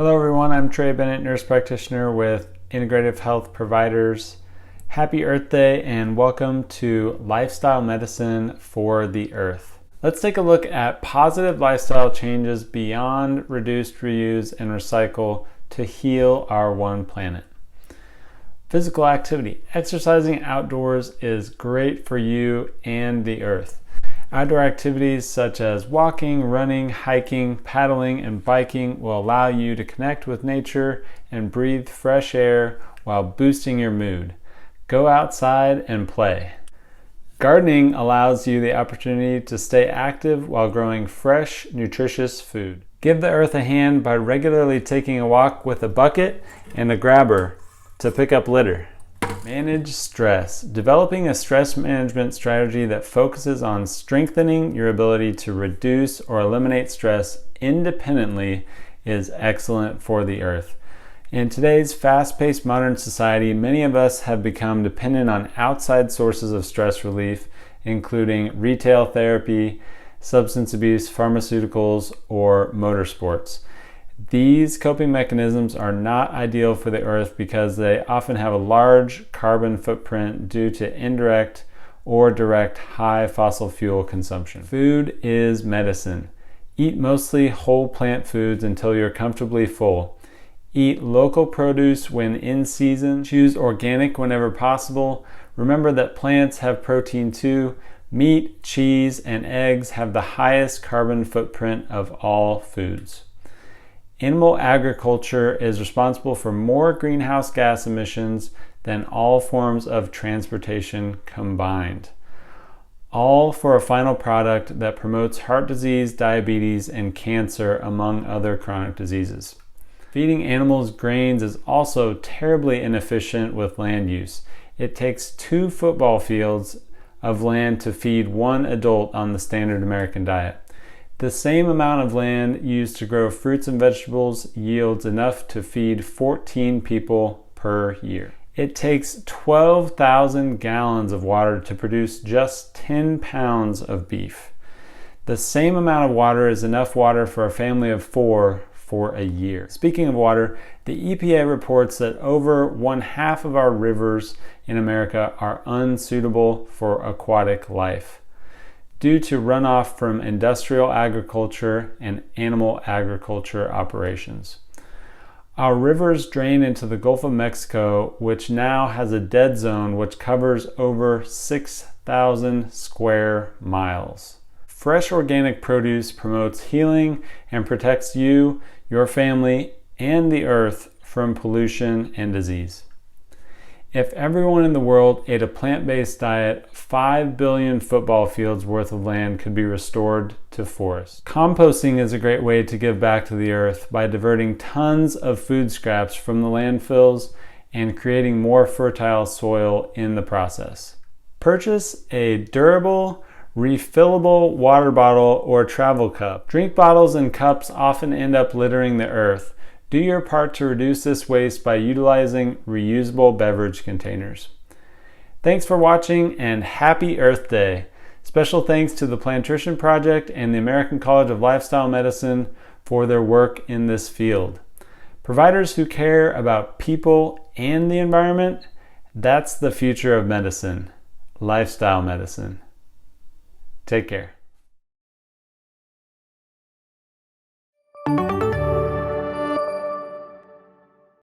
Hello everyone, I'm Trey Bennett, nurse practitioner with Integrative Health Providers. Happy Earth Day and welcome to Lifestyle Medicine for the Earth. Let's take a look at positive lifestyle changes beyond reduce, reuse, and recycle to heal our one planet. Physical activity. Exercising outdoors is great for you and the Earth. Outdoor activities such as walking, running, hiking, paddling, and biking will allow you to connect with nature and breathe fresh air while boosting your mood. Go outside and play. Gardening allows you the opportunity to stay active while growing fresh, nutritious food. Give the earth a hand by regularly taking a walk with a bucket and a grabber to pick up litter. Manage stress. Developing a stress management strategy that focuses on strengthening your ability to reduce or eliminate stress independently is excellent for the earth. In today's fast-paced modern society, many of us have become dependent on outside sources of stress relief, including retail therapy, substance abuse, pharmaceuticals, or motorsports. These coping mechanisms are not ideal for the earth because they often have a large carbon footprint due to indirect or direct high fossil fuel consumption. Food is medicine. Eat mostly whole plant foods until you're comfortably full. Eat local produce when in season. Choose organic whenever possible. Remember that plants have protein too. Meat, cheese, and eggs have the highest carbon footprint of all foods. Animal agriculture is responsible for more greenhouse gas emissions than all forms of transportation combined. All for a final product that promotes heart disease, diabetes, and cancer, among other chronic diseases. Feeding animals grains is also terribly inefficient with land use. It takes 2 football fields of land to feed 1 adult on the standard American diet. The same amount of land used to grow fruits and vegetables yields enough to feed 14 people per year. It takes 12,000 gallons of water to produce just 10 pounds of beef. The same amount of water is enough water for a family of 4 for a year. Speaking of water, the EPA reports that over 1/2 of our rivers in America are unsuitable for aquatic life due to runoff from industrial agriculture and animal agriculture operations. Our rivers drain into the Gulf of Mexico, which now has a dead zone which covers over 6,000 square miles. Fresh organic produce promotes healing and protects you, your family, and the earth from pollution and disease. If everyone in the world ate a plant-based diet, 5 billion football fields worth of land could be restored to forests. Composting is a great way to give back to the earth by diverting tons of food scraps from the landfills and creating more fertile soil in the process. Purchase a durable, refillable water bottle or travel cup. Drink bottles and cups often end up littering the earth. Do your part to reduce this waste by utilizing reusable beverage containers. Thanks for watching and happy Earth Day. Special thanks to the Plantrition Project and the American College of Lifestyle Medicine for their work in this field. Providers who care about people and the environment, that's the future of medicine. Lifestyle medicine. Take care.